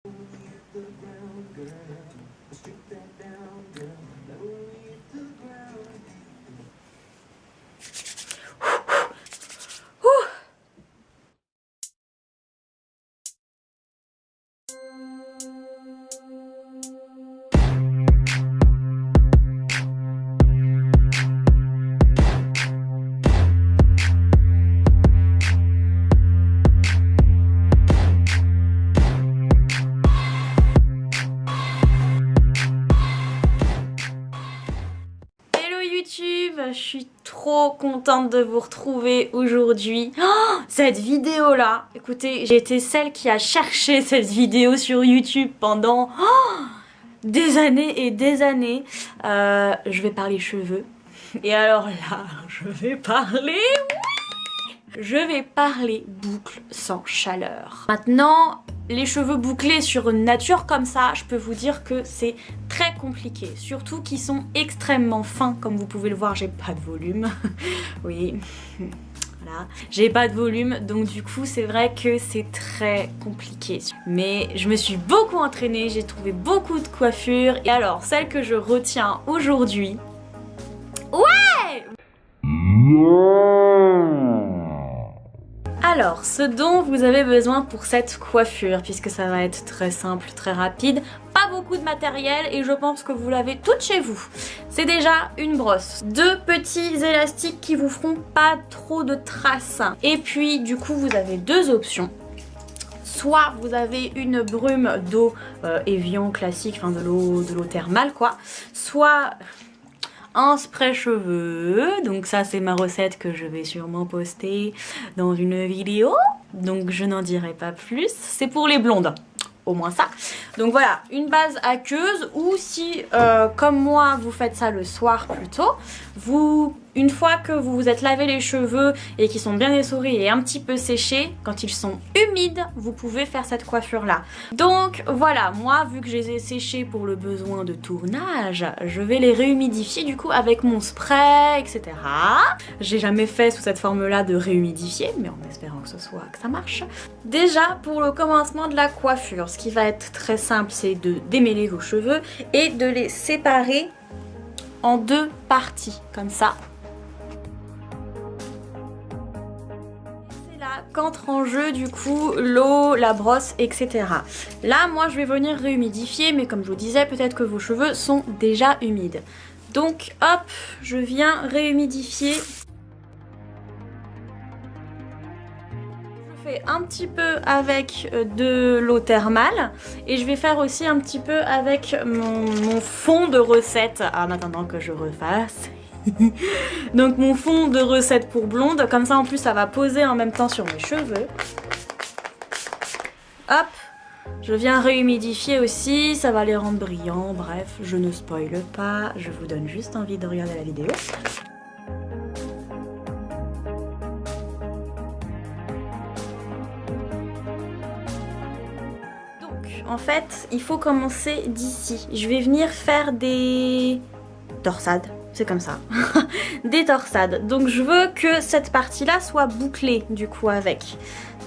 Je suis trop contente de vous retrouver aujourd'hui. Oh, cette vidéo là, écoutez, j'ai été celle qui a cherché cette vidéo sur YouTube pendant des années et des années. Je vais parler cheveux. Et alors là, je vais parler boucles sans chaleur. Maintenant, les cheveux bouclés sur une nature comme ça, je peux vous dire que c'est très compliqué. Surtout qu'ils sont extrêmement fins, comme vous pouvez le voir, j'ai pas de volume. Oui, voilà, j'ai pas de volume, donc du coup c'est vrai que c'est très compliqué. Mais je me suis beaucoup entraînée, j'ai trouvé beaucoup de coiffures. Et alors, celle que je retiens aujourd'hui... Ouais! Alors, ce dont vous avez besoin pour cette coiffure, puisque ça va être très simple, très rapide, pas beaucoup de matériel et je pense que vous l'avez toute chez vous. C'est déjà une brosse, 2 petits élastiques qui vous feront pas trop de traces. Et puis, du coup, vous avez 2 options. Soit vous avez une brume d'eau Evian classique, enfin de l'eau thermale quoi, soit un spray cheveux, donc ça c'est ma recette que je vais sûrement poster dans une vidéo, donc je n'en dirai pas plus, c'est pour les blondes, au moins ça. Donc voilà, une base aqueuse, ou si comme moi vous faites ça le soir plutôt, une fois que vous vous êtes lavé les cheveux et qu'ils sont bien essorés et un petit peu séchés, quand ils sont humides, vous pouvez faire cette coiffure là. Donc voilà, moi vu que je les ai séchés pour le besoin de tournage, je vais les réhumidifier du coup avec mon spray, etc. J'ai jamais fait sous cette forme là de réhumidifier, mais en espérant que ça marche. Déjà pour le commencement de la coiffure, ce qui va être très simple, c'est de démêler vos cheveux et de les séparer en 2 parties, comme ça. C'est là qu'entre en jeu du coup l'eau, la brosse, etc. Là, moi je vais venir réhumidifier, mais comme je vous disais, peut-être que vos cheveux sont déjà humides. Donc hop, je viens réhumidifier. Un petit peu avec de l'eau thermale et je vais faire aussi un petit peu avec mon fond de recette en attendant que je refasse. Donc mon fond de recette pour blonde, comme ça en plus ça va poser en même temps sur mes cheveux. Hop, je viens réhumidifier aussi, ça va les rendre brillants. Bref, je ne spoile pas, je vous donne juste envie de regarder la vidéo. En fait, il faut commencer d'ici. Je vais venir faire des torsades, c'est comme ça. Des torsades. Donc je veux que cette partie-là soit bouclée du coup avec.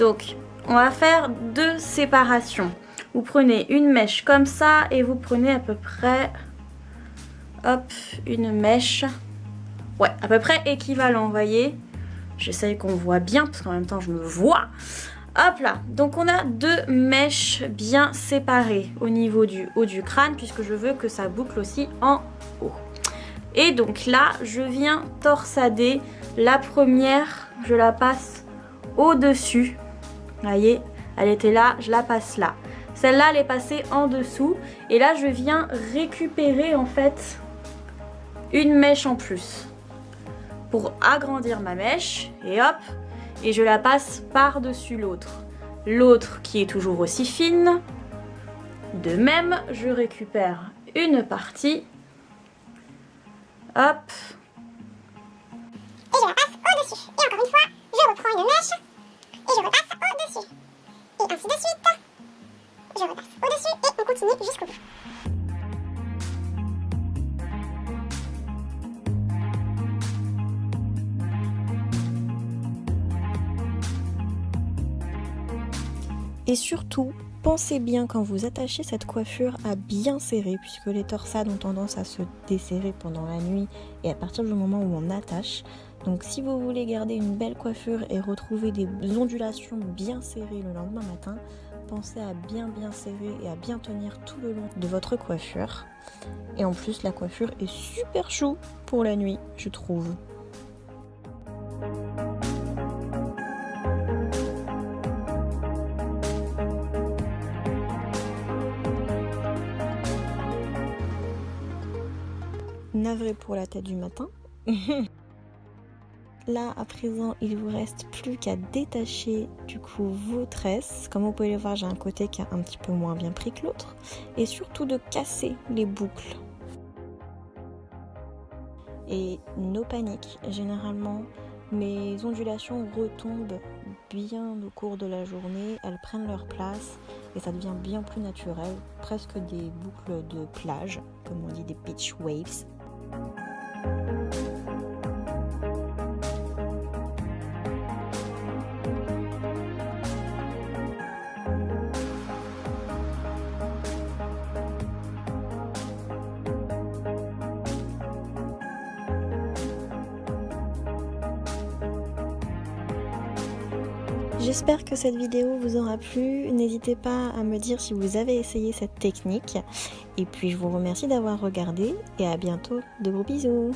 Donc on va faire 2 séparations. Vous prenez une mèche comme ça et vous prenez à peu près, hop, une mèche, ouais, à peu près équivalent, vous voyez. J'essaye qu'on voit bien parce qu'en même temps je me vois. Hop là, donc on a 2 mèches bien séparées au niveau du haut du crâne puisque je veux que ça boucle aussi en haut. Et donc là, je viens torsader la première, je la passe au-dessus. Vous voyez, elle était là, je la passe là. Celle-là, elle est passée en dessous. Et là, je viens récupérer en fait une mèche en plus pour agrandir ma mèche. Et hop, et je la passe par-dessus l'autre. L'autre qui est toujours aussi fine. De même, je récupère une partie. Hop. Et je la passe au-dessus. Et encore une fois, je reprends une mèche et je repasse au-dessus. Et ainsi de suite. Je repasse au-dessus et on continue jusqu'au bout. Et surtout, Pensez bien quand vous attachez cette coiffure à bien serrer puisque les torsades ont tendance à se desserrer pendant la nuit et à partir du moment où on attache. Donc si vous voulez garder une belle coiffure et retrouver des ondulations bien serrées le lendemain matin, pensez à bien serrer et à bien tenir tout le long de votre coiffure. Et en plus la coiffure est super chou pour la nuit, je trouve. Navré pour la tête du matin. Là, à présent, il vous reste plus qu'à détacher du coup vos tresses. Comme vous pouvez le voir, j'ai un côté qui a un petit peu moins bien pris que l'autre. Et surtout de casser les boucles. Et no panique, généralement, mes ondulations retombent bien au cours de la journée. Elles prennent leur place et ça devient bien plus naturel. Presque des boucles de plage, comme on dit des beach waves. J'espère que cette vidéo vous aura plu. N'hésitez pas à me dire si vous avez essayé cette technique. Et puis je vous remercie d'avoir regardé et à bientôt. De gros bisous.